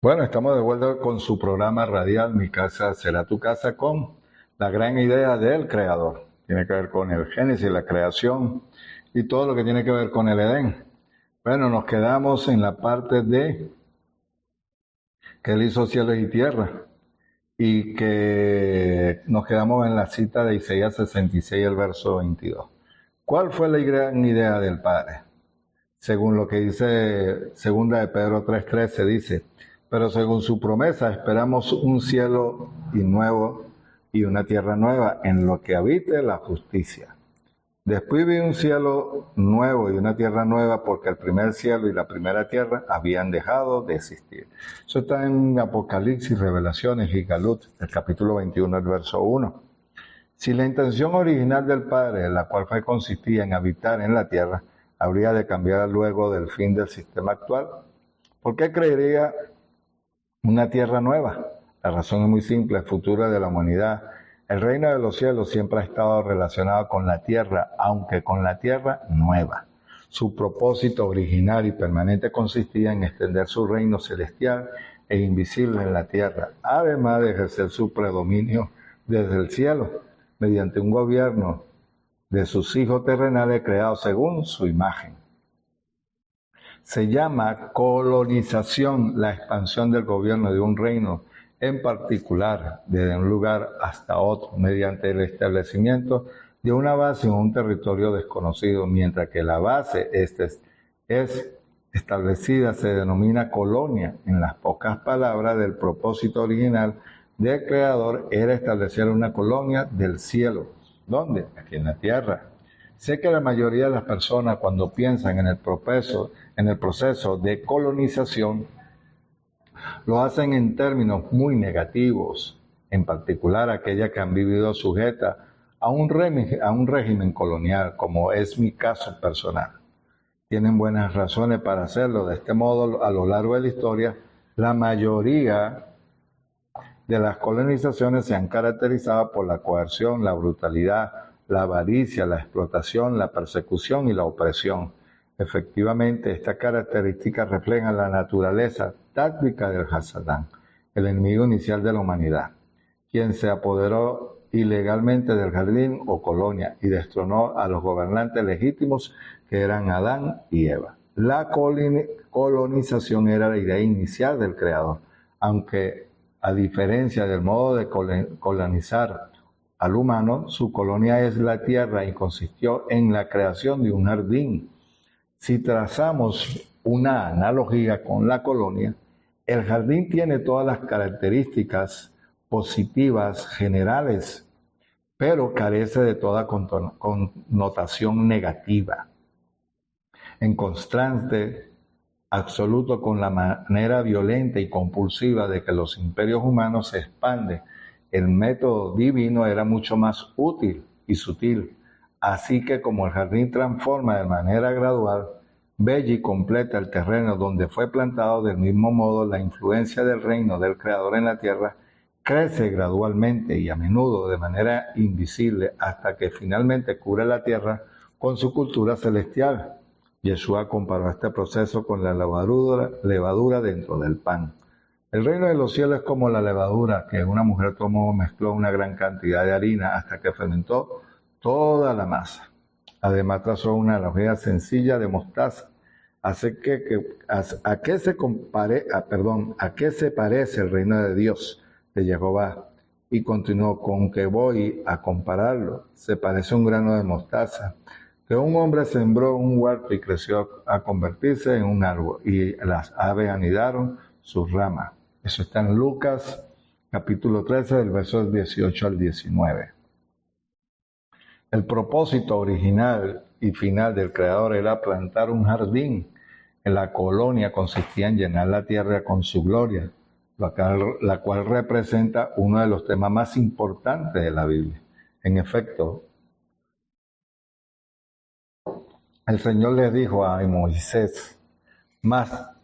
Bueno, estamos de vuelta con su programa radial Mi casa será tu casa con la gran idea del creador. Tiene que ver con el génesis, la creación y todo lo que tiene que ver con el Edén. Bueno, nos quedamos en la parte de que él hizo cielos y tierra y que nos quedamos en la cita de Isaías 66, el verso 22. ¿Cuál fue la gran idea del Padre? Según lo que dice segunda de Pedro 3:13 dice, pero según su promesa esperamos un cielo y nuevo y una tierra nueva en lo que habite la justicia. Después vi un cielo nuevo y una tierra nueva porque el primer cielo y la primera tierra habían dejado de existir. Eso está en Apocalipsis, Revelaciones y Galut, el capítulo 21, el verso 1. Si la intención original del Padre, la cual fue consistía en habitar en la tierra, habría de cambiar luego del fin del sistema actual, ¿por qué creería una tierra nueva? La razón es muy simple, el futuro de la humanidad. El reino de los cielos siempre ha estado relacionado con la tierra, aunque con la tierra nueva. Su propósito original y permanente consistía en extender su reino celestial e invisible en la tierra, además de ejercer su predominio desde el cielo, mediante un gobierno de sus hijos terrenales creados según su imagen. Se llama colonización la expansión del gobierno de un reino en particular, desde un lugar hasta otro, mediante el establecimiento de una base en un territorio desconocido, mientras que la base es establecida se denomina colonia. En las pocas palabras, del propósito original del Creador era establecer una colonia del cielo. ¿Dónde? Aquí en la tierra. Sé que la mayoría de las personas cuando piensan en el proceso de colonización, lo hacen en términos muy negativos, en particular aquellas que han vivido sujetas a un régimen colonial, como es mi caso personal. Tienen buenas razones para hacerlo. De este modo, a lo largo de la historia, la mayoría de las colonizaciones se han caracterizado por la coerción, la brutalidad, la avaricia, la explotación, la persecución y la opresión. Efectivamente, estas características reflejan la naturaleza táctica del Hasatán, el enemigo inicial de la humanidad, quien se apoderó ilegalmente del jardín o colonia y destronó a los gobernantes legítimos que eran Adán y Eva. La colonización era la idea inicial del Creador, aunque a diferencia del modo de colonizar al humano, su colonia es la tierra y consistió en la creación de un jardín. Si trazamos una analogía con la colonia, el jardín tiene todas las características positivas generales, pero carece de toda connotación negativa. En constante absoluto con la manera violenta y compulsiva de que los imperios humanos se expanden, el método divino era mucho más útil y sutil. Así que como el jardín transforma de manera gradual, bella y completa el terreno donde fue plantado, del mismo modo la influencia del reino del Creador en la tierra crece gradualmente y a menudo de manera invisible hasta que finalmente cubre la tierra con su cultura celestial. Yeshua comparó este proceso con la levadura dentro del pan. El reino de los cielos es como la levadura que una mujer tomó, mezcló una gran cantidad de harina hasta que fermentó toda la masa. Además trazó una analogía sencilla de mostaza. ¿A qué se parece el reino de Dios, de Jehová? Y continuó con que voy a compararlo. Se parece a un grano de mostaza que un hombre sembró un huerto y creció a convertirse en un árbol, y las aves anidaron sus ramas. Eso está en Lucas capítulo 13, del verso 18 al 19. El propósito original y final del Creador era plantar un jardín. En la colonia consistía en llenar la tierra con su gloria, la cual representa uno de los temas más importantes de la Biblia. En efecto, el Señor les dijo a Moisés: más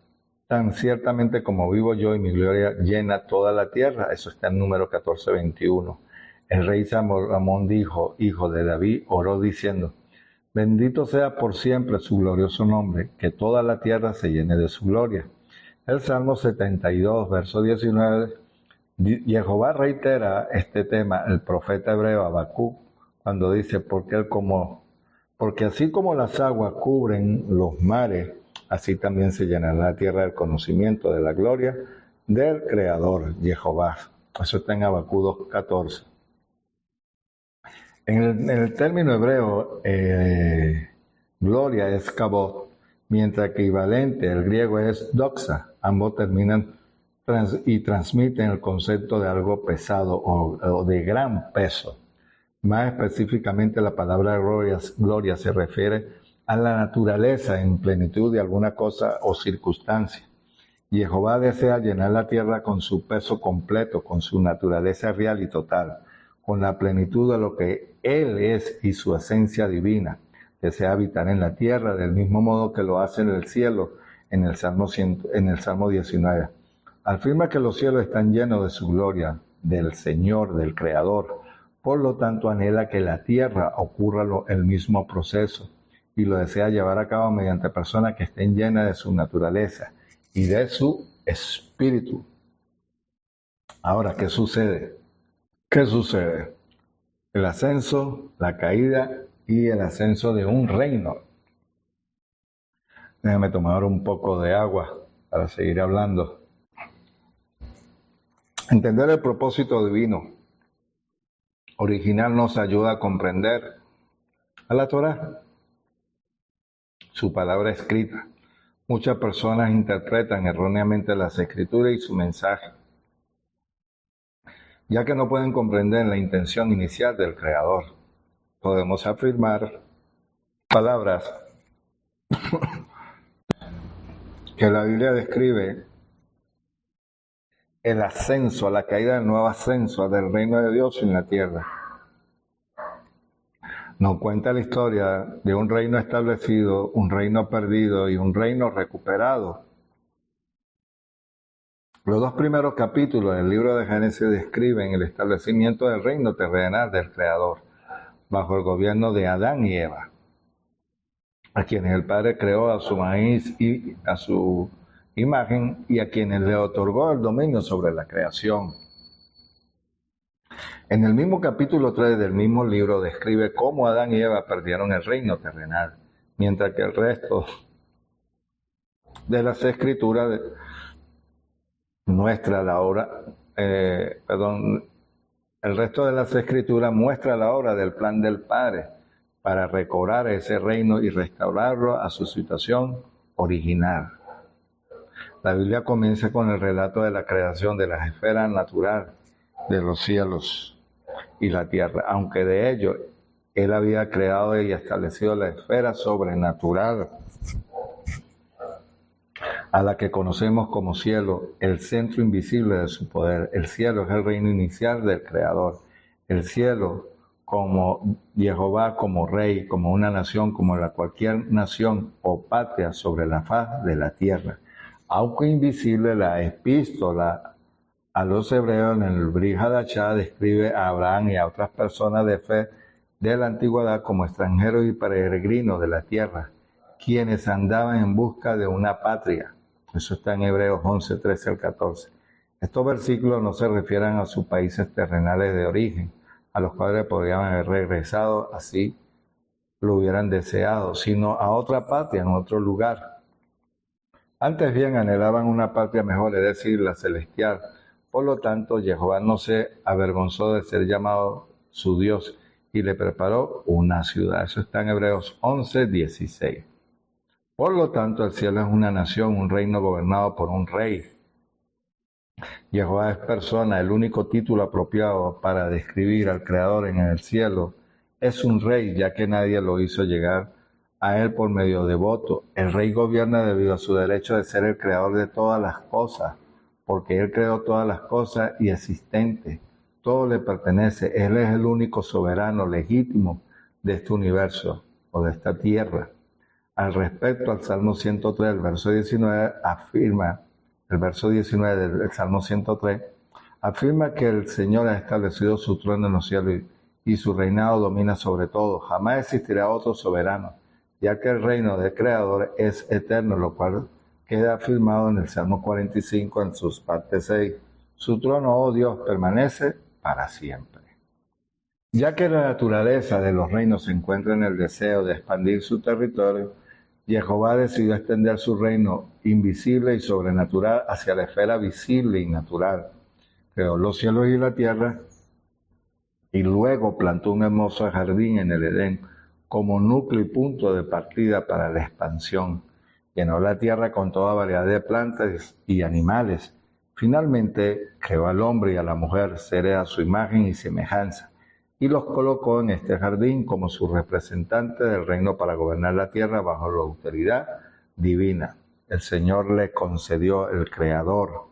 tan ciertamente como vivo yo y mi gloria llena toda la tierra. Eso está en Número 14:21. El rey Salomón dijo, hijo de David, oró diciendo: bendito sea por siempre su glorioso nombre, que toda la tierra se llene de su gloria. El Salmo 72, verso 19, Jehová reitera este tema, el profeta hebreo Habacuc, cuando dice, porque así como las aguas cubren los mares, así también se llenará la tierra del conocimiento de la gloria del Creador, Jehová. Eso está en Habacuc 2:14. En el término hebreo, gloria es kabod, mientras que equivalente, el griego es doxa. Ambos terminan y transmiten el concepto de algo pesado o de gran peso. Más específicamente, la palabra gloria se refiere a la naturaleza en plenitud de alguna cosa o circunstancia. Y Jehová desea llenar la tierra con su peso completo, con su naturaleza real y total, con la plenitud de lo que Él es y su esencia divina. Desea habitar en la tierra del mismo modo que lo hace en el cielo, en el Salmo 19. Afirma que los cielos están llenos de su gloria, del Señor, del Creador. Por lo tanto, anhela que la tierra ocurra el mismo proceso y lo desea llevar a cabo mediante personas que estén llenas de su naturaleza y de su espíritu. Ahora, ¿qué sucede? ¿Qué sucede? El ascenso, la caída y el ascenso de un reino. Déjame tomar un poco de agua para seguir hablando. Entender el propósito divino original nos ayuda a comprender a la Torá, su palabra escrita. Muchas personas interpretan erróneamente las escrituras y su mensaje, ya que no pueden comprender la intención inicial del Creador. Podemos afirmar palabras que la Biblia describe el ascenso, la caída del nuevo ascenso del reino de Dios en la tierra. Nos cuenta la historia de un reino establecido, un reino perdido y un reino recuperado. Los dos primeros capítulos del libro de Génesis describen el establecimiento del reino terrenal del Creador, bajo el gobierno de Adán y Eva, a quienes el Padre creó a su maíz y a su imagen y a quienes le otorgó el dominio sobre la creación. En el mismo capítulo 3 del mismo libro describe cómo Adán y Eva perdieron el reino terrenal, mientras que el resto de las escrituras muestra la obra, el resto de las escrituras muestra la obra del plan del Padre para recobrar ese reino y restaurarlo a su situación original. La Biblia comienza con el relato de la creación de las esferas naturales de los cielos y la tierra, aunque de ello Él había creado y establecido la esfera sobrenatural, a la que conocemos como cielo, el centro invisible de su poder. El cielo es el reino inicial del Creador. El cielo como Jehová, como rey, como una nación, como cualquier nación o patria sobre la faz de la tierra. Aunque invisible, la epístola a los hebreos en el Brit Hadashah describe a Abraham y a otras personas de fe de la antigüedad como extranjeros y peregrinos de la tierra, quienes andaban en busca de una patria. Eso está en Hebreos 11, 13 al 14. Estos versículos no se refieren a sus países terrenales de origen, a los cuales podrían haber regresado así lo hubieran deseado, sino a otra patria, en otro lugar. Antes bien anhelaban una patria mejor, es decir, la celestial. Por lo tanto, Jehová no se avergonzó de ser llamado su Dios y le preparó una ciudad. Eso está en Hebreos 11, 16. Por lo tanto, el cielo es una nación, un reino gobernado por un rey. Jehová es persona, el único título apropiado para describir al Creador en el cielo es un rey, ya que nadie lo hizo llegar a él por medio de voto. El rey gobierna debido a su derecho de ser el creador de todas las cosas, porque él creó todas las cosas y existentes. Todo le pertenece. Él es el único soberano legítimo de este universo o de esta tierra. Al respecto, al Salmo 103, el verso 19 afirma, el verso 19 del Salmo 103, afirma que el Señor ha establecido su trono en los cielos y su reinado domina sobre todo. Jamás existirá otro soberano, ya que el reino del Creador es eterno, lo cual queda afirmado en el Salmo 45 en sus partes 6. Su trono, oh Dios, permanece para siempre. Ya que la naturaleza de los reinos se encuentra en el deseo de expandir su territorio, Jehová decidió extender su reino invisible y sobrenatural hacia la esfera visible y natural. Creó los cielos y la tierra y luego plantó un hermoso jardín en el Edén como núcleo y punto de partida para la expansión. Llenó la tierra con toda variedad de plantas y animales. Finalmente creó al hombre y a la mujer, seres a su imagen y semejanza, y los colocó en este jardín como sus representantes del reino para gobernar la tierra bajo la autoridad divina. El Señor le concedió, el Creador,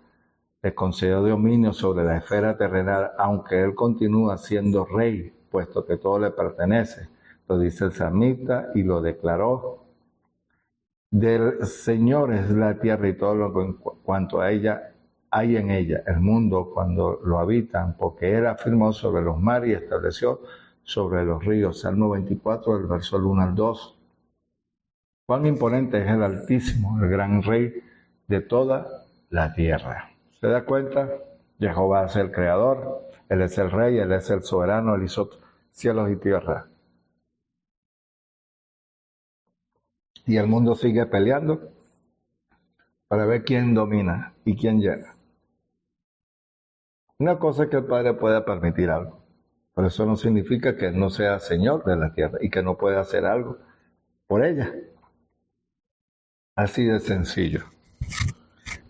le concedió dominio sobre la esfera terrenal, aunque Él continúa siendo rey, puesto que todo le pertenece. Lo dice el salmista y lo declaró. Del Señor es la tierra y todo lo que cuanto a ella hay en ella, el mundo cuando lo habitan, porque Él afirmó sobre los mares y estableció sobre los ríos. Salmo 24, del verso 1 al 2. Cuán imponente es el Altísimo, el gran Rey de toda la tierra. ¿Se da cuenta? Jehová es el Creador, Él es el Rey, Él es el Soberano, Él hizo cielos y tierra. Y el mundo sigue peleando para ver quién domina y quién llega. Una cosa es que el Padre pueda permitir algo, pero eso no significa que Él no sea Señor de la tierra y que no pueda hacer algo por ella. Así de sencillo.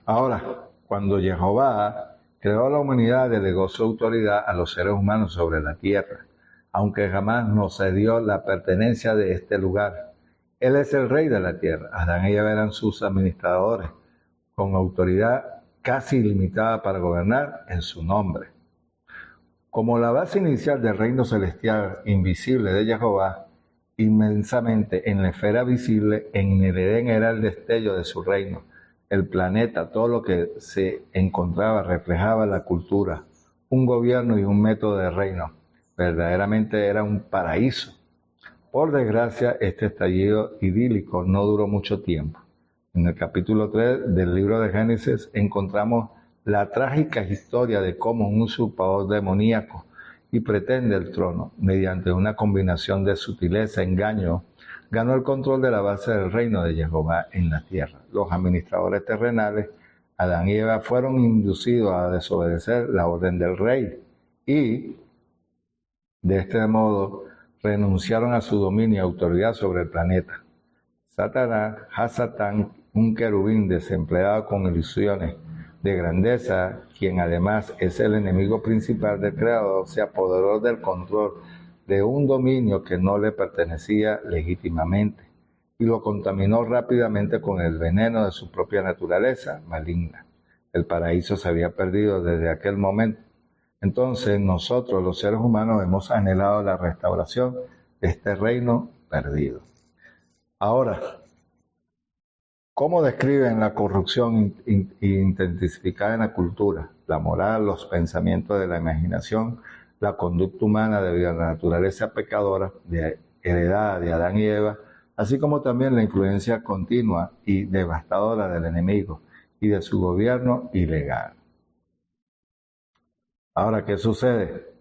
Ahora, cuando Jehová creó a la humanidad, delegó su autoridad a los seres humanos sobre la tierra, aunque jamás nos cedió la pertenencia de este lugar. Él es el rey de la tierra. Adán y Eva eran sus administradores, con autoridad casi ilimitada para gobernar en su nombre. Como la base inicial del reino celestial invisible de Jehová, inmensamente en la esfera visible, en el Edén era el destello de su reino. El planeta, todo lo que se encontraba, reflejaba la cultura, un gobierno y un método de reino. Verdaderamente era un paraíso. Por desgracia, este estallido idílico no duró mucho tiempo. En el capítulo 3 del libro de Génesis encontramos la trágica historia de cómo un usurpador demoníaco y pretende el trono, mediante una combinación de sutileza e engaño, ganó el control de la base del reino de Jehová en la tierra. Los administradores terrenales, Adán y Eva, fueron inducidos a desobedecer la orden del rey y, de este modo, renunciaron a su dominio y autoridad sobre el planeta. Satanás, Hasatán, un querubín desempleado con ilusiones de grandeza, quien además es el enemigo principal del Creador, se apoderó del control de un dominio que no le pertenecía legítimamente y lo contaminó rápidamente con el veneno de su propia naturaleza maligna. El paraíso se había perdido desde aquel momento. Entonces nosotros, los seres humanos, hemos anhelado la restauración de este reino perdido. Ahora, ¿cómo describen la corrupción intensificada en la cultura, la moral, los pensamientos de la imaginación, la conducta humana debido a la naturaleza pecadora heredada de Adán y Eva, así como también la influencia continua y devastadora del enemigo y de su gobierno ilegal? Ahora, ¿qué sucede?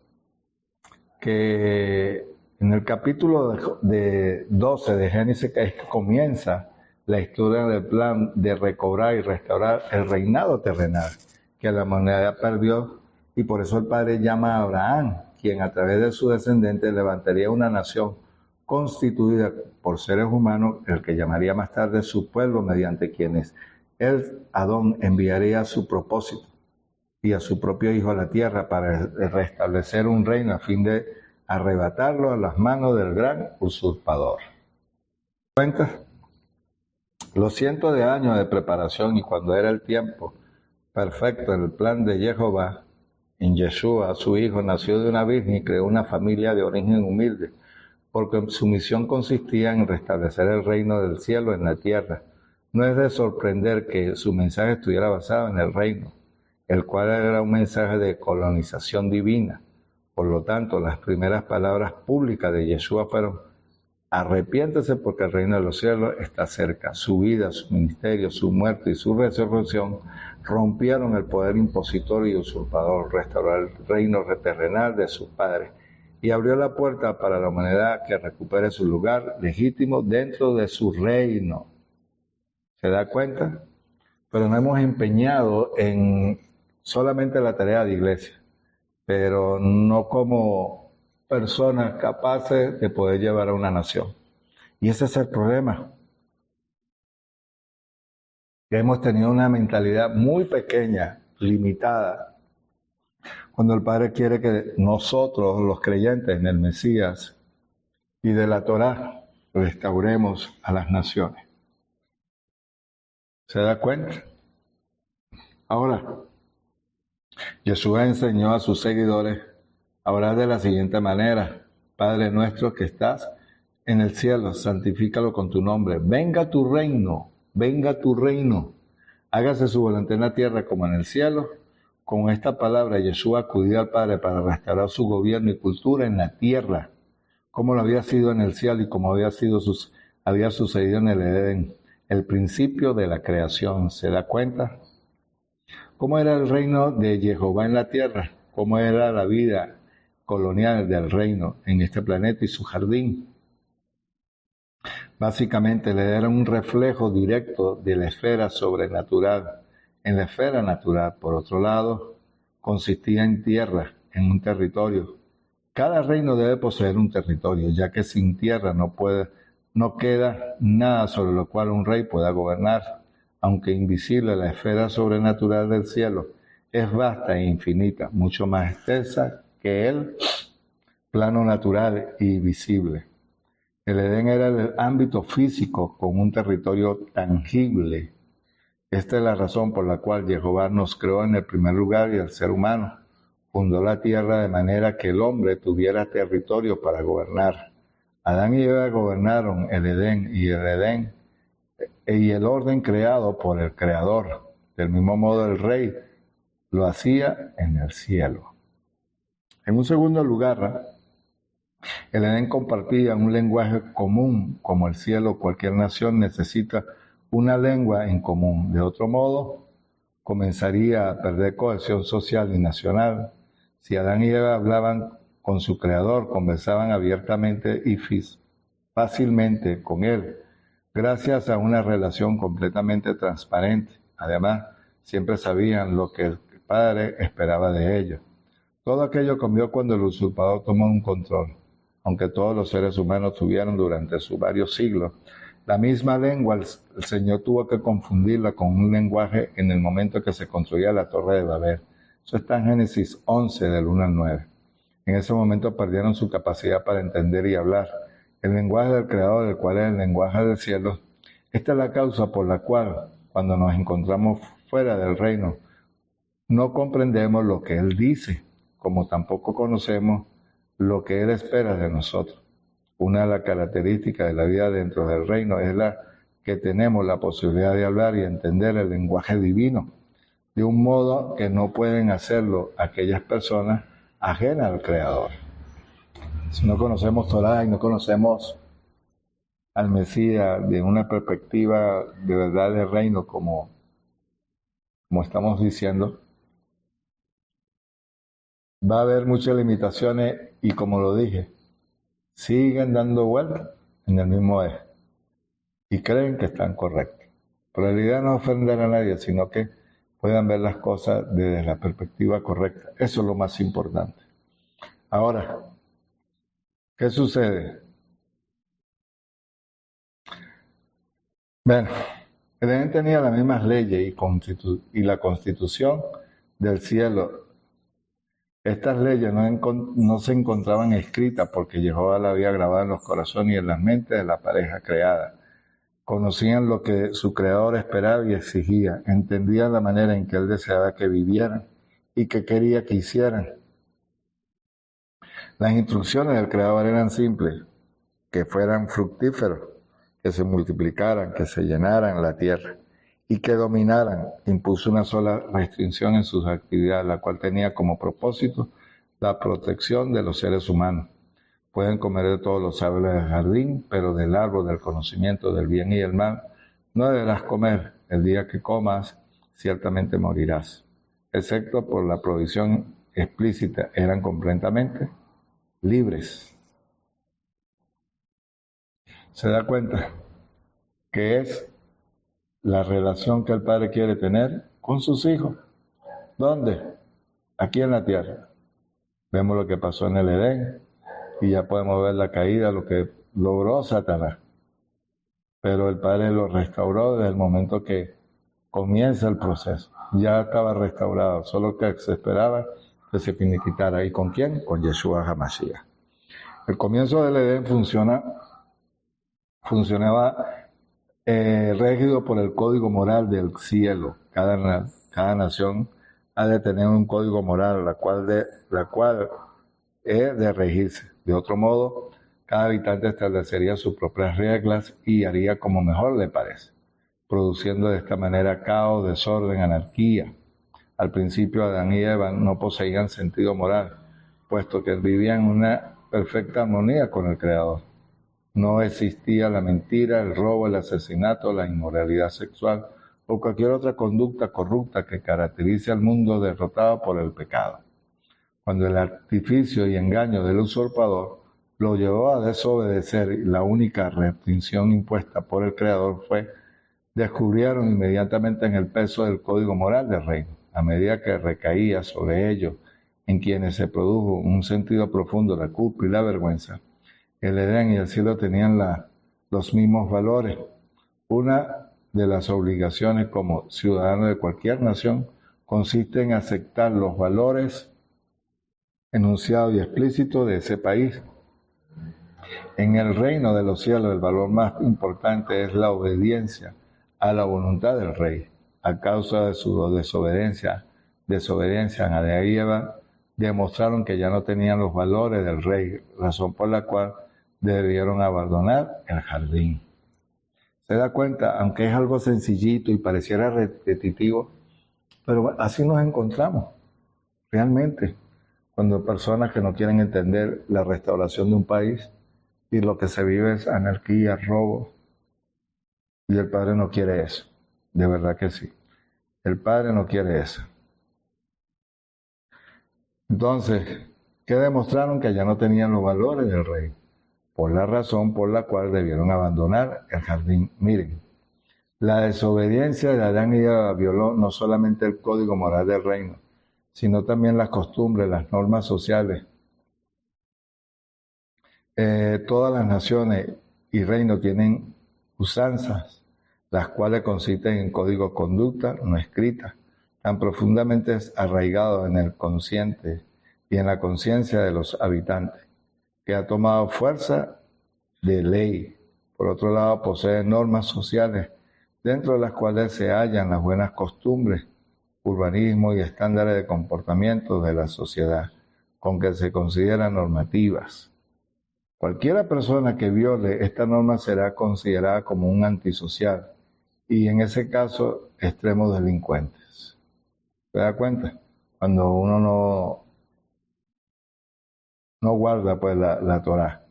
Que en el capítulo 12 de Génesis es que comienza la historia del plan de recobrar y restaurar el reinado terrenal que la humanidad perdió, y por eso el Padre llama a Abraham, quien a través de su descendiente levantaría una nación constituida por seres humanos, el que llamaría más tarde su pueblo, mediante quienes él, Adón, enviaría a su propósito y a su propio hijo a la tierra para restablecer un reino a fin de arrebatarlo a las manos del gran usurpador. ¿Cuentas? Los cientos de años de preparación y cuando era el tiempo perfecto, el plan de Jehová, en Yeshua, su hijo, nació de una virgen y creó una familia de origen humilde, porque su misión consistía en restablecer el reino del cielo en la tierra. No es de sorprender que su mensaje estuviera basado en el reino, el cual era un mensaje de colonización divina. Por lo tanto, las primeras palabras públicas de Yeshua fueron: arrepiéntese porque el reino de los cielos está cerca. Su vida, su ministerio, su muerte y su resurrección rompieron el poder impositor y usurpador, restauró el reino terrenal de sus padres y abrió la puerta para la humanidad que recupere su lugar legítimo dentro de su reino. ¿Se da cuenta? Pero nos hemos empeñado en solamente la tarea de iglesia, pero no como personas capaces de poder llevar a una nación. Y ese es el problema. Que hemos tenido una mentalidad muy pequeña, limitada, cuando el Padre quiere que nosotros, los creyentes en el Mesías y de la Torá, restauremos a las naciones. ¿Se da cuenta? Ahora, Jesús enseñó a sus seguidores a orar de la siguiente manera: Padre nuestro que estás en el cielo, santifícalo con tu nombre. Venga tu reino, venga tu reino. Hágase su voluntad en la tierra como en el cielo. Con esta palabra, Jesús acudió al Padre para restaurar su gobierno y cultura en la tierra, como lo había sido en el cielo y como había sucedido en el Edén, el principio de la creación. ¿Se da cuenta? ¿Cómo era el reino de Jehová en la tierra? ¿Cómo era la vida colonial del reino en este planeta y su jardín? Básicamente le era un reflejo directo de la esfera sobrenatural. En la esfera natural, por otro lado, consistía en tierra, en un territorio. Cada reino debe poseer un territorio, ya que sin tierra no queda nada sobre lo cual un rey pueda gobernar. Aunque invisible, la esfera sobrenatural del cielo es vasta e infinita, mucho más extensa que el plano natural y visible. El Edén era el ámbito físico con un territorio tangible. Esta es la razón por la cual Jehová nos creó en el primer lugar y el ser humano fundó la tierra de manera que el hombre tuviera territorio para gobernar. Adán y Eva gobernaron el Edén y el orden creado por el Creador. Del mismo modo el rey lo hacía en el cielo. En un segundo lugar, el Edén compartía un lenguaje común, como el cielo. Cualquier nación necesita una lengua en común. De otro modo, comenzaría a perder cohesión social y nacional. Si Adán y Eva hablaban con su Creador, conversaban abiertamente y fácilmente con Él, gracias a una relación completamente transparente. Además, siempre sabían lo que el Padre esperaba de ellos. Todo aquello cambió cuando el usurpador tomó un control. Aunque todos los seres humanos tuvieron durante sus varios siglos la misma lengua, el Señor tuvo que confundirla con un lenguaje en el momento que se construía la Torre de Babel. Eso está en Génesis 11, del 1 al 9. En ese momento perdieron su capacidad para entender y hablar el lenguaje del Creador, el cual es el lenguaje del cielo. Esta es la causa por la cual, cuando nos encontramos fuera del reino, no comprendemos lo que Él dice, como tampoco conocemos lo que Él espera de nosotros. Una de las características de la vida dentro del reino es la que tenemos la posibilidad de hablar y entender el lenguaje divino, de un modo que no pueden hacerlo aquellas personas ajenas al Creador. Si no conocemos Torá y no conocemos al Mesías de una perspectiva de verdad del reino, como estamos diciendo, va a haber muchas limitaciones y, como lo dije, siguen dando vueltas en el mismo eje y creen que están correctos. Pero la idea no es ofender a nadie, sino que puedan ver las cosas desde la perspectiva correcta. Eso es lo más importante. Ahora, ¿qué sucede? Bueno, el Edén tenía las mismas leyes y la constitución del cielo. Estas leyes no se encontraban escritas porque Jehová las había grabado en los corazones y en las mentes de la pareja creada. Conocían lo que su Creador esperaba y exigía, entendían la manera en que Él deseaba que vivieran y que quería que hicieran. Las instrucciones del Creador eran simples: que fueran fructíferos, que se multiplicaran, que se llenaran la tierra y que dominaran. Impuso una sola restricción en sus actividades, la cual tenía como propósito la protección de los seres humanos. Pueden comer de todos los árboles del jardín, pero del árbol del conocimiento del bien y el mal no deberás comer. El día que comas, ciertamente morirás. Excepto por la prohibición explícita, eran completamente libres. ¿Se da cuenta que es la relación que el padre quiere tener con sus hijos? ¿Dónde? Aquí en la tierra. Vemos lo que pasó en el Edén y ya podemos ver la caída, lo que logró Satanás. Pero el padre lo restauró desde el momento que comienza el proceso. Ya estaba restaurado, solo que se esperaba que se finiquitara. ¿Y con quién? Con Yeshua HaMashiach. El comienzo del Edén funcionaba régido por el código moral del cielo. Cada nación ha de tener un código moral, la cual es de regirse. De otro modo, cada habitante establecería sus propias reglas y haría como mejor le parece, produciendo de esta manera caos, desorden, anarquía. Al principio Adán y Eva no poseían sentido moral, puesto que vivían en una perfecta armonía con el Creador. No existía la mentira, el robo, el asesinato, la inmoralidad sexual o cualquier otra conducta corrupta que caracterice al mundo derrotado por el pecado. Cuando el artificio y engaño del usurpador lo llevó a desobedecer y la única restricción impuesta por el Creador fue, descubrieron inmediatamente en el peso del código moral del reino, a medida que recaía sobre ellos, en quienes se produjo un sentido profundo de la culpa y la vergüenza. El Edén y el cielo tenían los mismos valores. Una de las obligaciones como ciudadano de cualquier nación consiste en aceptar los valores enunciados y explícitos de ese país. En el reino de los cielos el valor más importante es la obediencia a la voluntad del rey. A causa de su desobediencia Adán y Eva demostraron que ya no tenían los valores del rey, razón por la cual debieron abandonar el jardín. ¿Se da cuenta? Aunque es algo sencillito y pareciera repetitivo, pero así nos encontramos realmente cuando personas que no quieren entender la restauración de un país y lo que se vive es anarquía, robo, y el Padre no quiere eso, de verdad que sí. El Padre no quiere eso. Entonces, ¿qué demostraron? Que ya no tenían los valores del rey, por la razón por la cual debieron abandonar el jardín. Miren, la desobediencia de Adán y Eva violó no solamente el código moral del reino, sino también las costumbres, las normas sociales. Todas las naciones y reinos tienen usanzas, las cuales consisten en códigos de conducta no escritas, tan profundamente arraigados en el consciente y en la conciencia de los habitantes, que ha tomado fuerza de ley. Por otro lado, posee normas sociales, dentro de las cuales se hallan las buenas costumbres, urbanismo y estándares de comportamiento de la sociedad, con que se consideran normativas. Cualquiera persona que viole esta norma será considerada como un antisocial y en ese caso extremos delincuentes. ¿Se da cuenta? Cuando uno no guarda pues la Torá.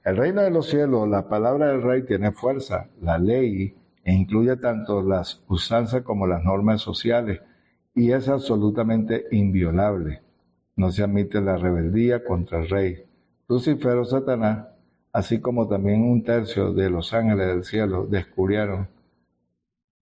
El reino de los cielos, la palabra del rey tiene fuerza, la ley, e incluye tanto las usanzas como las normas sociales y es absolutamente inviolable. No se admite la rebeldía contra el rey. Lucifer o Satanás, así como también un tercio de los ángeles del cielo, descubrieron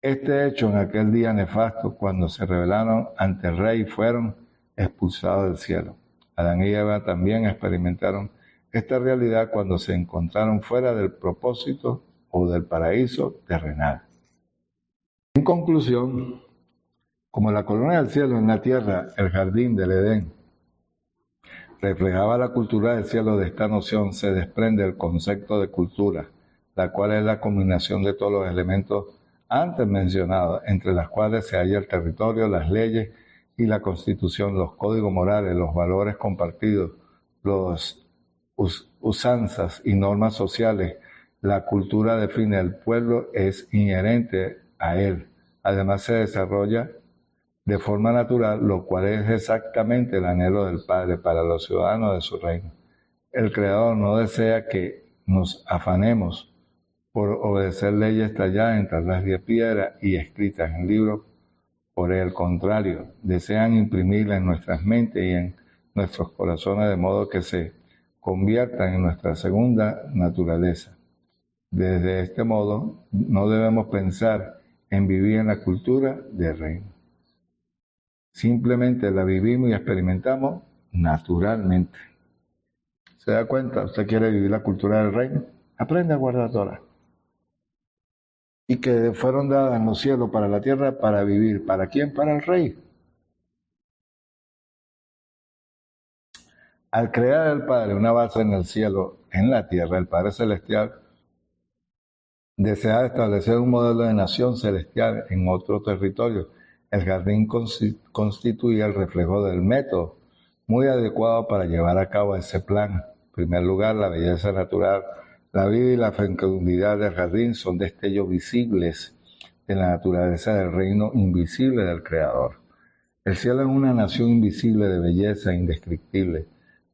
este hecho en aquel día nefasto cuando se rebelaron ante el rey y fueron expulsados del cielo. Adán y Eva también experimentaron esta realidad cuando se encontraron fuera del propósito o del paraíso terrenal. En conclusión, como la corona del cielo en la tierra, el jardín del Edén, reflejaba la cultura del cielo, de esta noción se desprende el concepto de cultura, la cual es la combinación de todos los elementos antes mencionados, entre las cuales se halla el territorio, las leyes y la constitución, los códigos morales, los valores compartidos, los usanzas y normas sociales. La cultura define el pueblo, es inherente a él. Además se desarrolla de forma natural, lo cual es exactamente el anhelo del Padre para los ciudadanos de su reino. el Creador no desea que nos afanemos por obedecer leyes talladas en tablas de piedra y escritas en libros. Por el contrario, desean imprimirlas en nuestras mentes y en nuestros corazones de modo que se conviertan en nuestra segunda naturaleza. Desde este modo, no debemos pensar en vivir en la cultura del reino. Simplemente la vivimos y experimentamos naturalmente. ¿Se da cuenta? ¿Usted quiere vivir la cultura del reino? Aprende a guardar Torah. Y que fueron dadas en los cielos para la tierra para vivir. ¿Para quién? Para el rey. Al crear el Padre una base en el cielo, en la tierra, el Padre Celestial desea establecer un modelo de nación celestial en otro territorio. El jardín constituía el reflejo del método muy adecuado para llevar a cabo ese plan. En primer lugar, la belleza natural, la vida y la fecundidad del jardín son destellos visibles de la naturaleza del reino invisible del Creador. El cielo es una nación invisible de belleza indescriptible,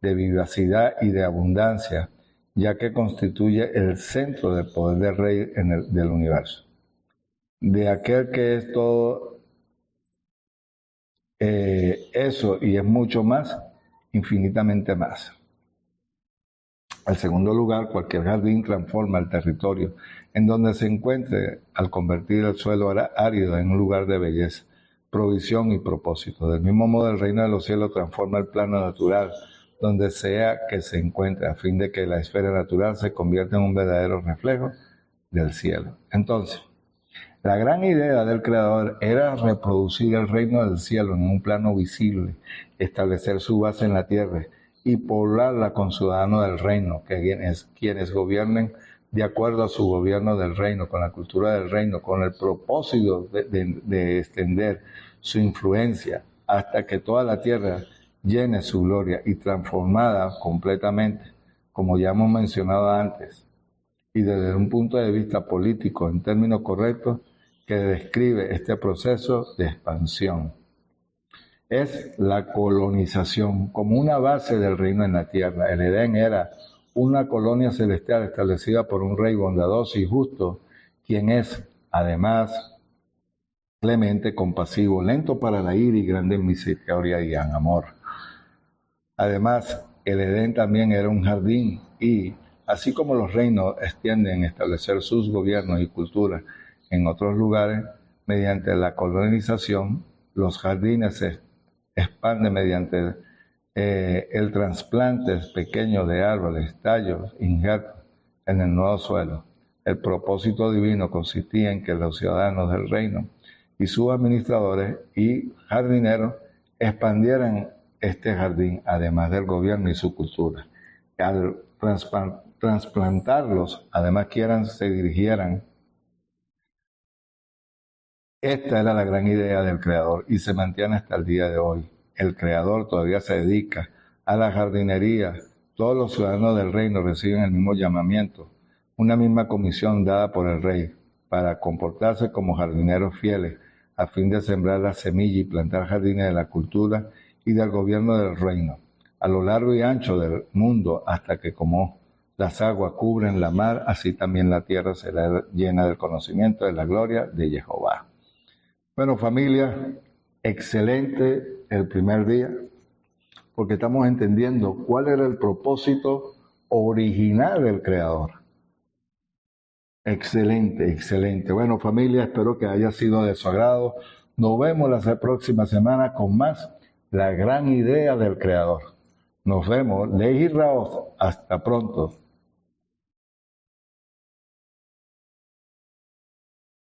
de vivacidad y de abundancia, ya que constituye el centro del poder del Rey del universo. De aquel que es todo eso y es mucho más, infinitamente más. En segundo lugar, cualquier jardín transforma el territorio en donde se encuentre al convertir el suelo árido en un lugar de belleza, provisión y propósito. Del mismo modo, el reino de los cielos transforma el plano natural donde sea que se encuentre, a fin de que la esfera natural se convierta en un verdadero reflejo del cielo. Entonces, la gran idea del Creador era reproducir el reino del cielo en un plano visible, establecer su base en la tierra y poblarla con ciudadanos del reino, quienes gobiernen de acuerdo a su gobierno del reino, con la cultura del reino, con el propósito de extender su influencia hasta que toda la tierra llene su gloria y transformada completamente, como ya hemos mencionado antes, y desde un punto de vista político, en términos correctos, que describe este proceso de expansión. Es la colonización como una base del reino en la tierra. El Edén era una colonia celestial establecida por un rey bondadoso y justo, quien es, además, clemente, compasivo, lento para la ira y grande en misericordia y en amor. Además, el Edén también era un jardín y, así como los reinos tienden a establecer sus gobiernos y culturas en otros lugares, mediante la colonización, los jardines se expanden mediante el trasplante pequeño de árboles, tallos, injertos en el nuevo suelo. El propósito divino consistía en que los ciudadanos del reino y sus administradores y jardineros expandieran este jardín, además del gobierno y su cultura. Al trasplantarlos, además se dirigieran. Esta era la gran idea del Creador y se mantiene hasta el día de hoy. El Creador todavía se dedica a la jardinería. Todos los ciudadanos del reino reciben el mismo llamamiento, una misma comisión dada por el rey para comportarse como jardineros fieles a fin de sembrar la semilla y plantar jardines de la cultura y del gobierno del reino, a lo largo y ancho del mundo, hasta que como las aguas cubren la mar, así también la tierra será llena del conocimiento de la gloria de Jehová. Bueno, familia, excelente el primer día, porque estamos entendiendo cuál era el propósito original del Creador. Excelente, excelente. Bueno, familia, espero que haya sido de su agrado. Nos vemos la próxima semana con más la gran idea del Creador. Nos vemos. Lehi Raoth. Hasta pronto.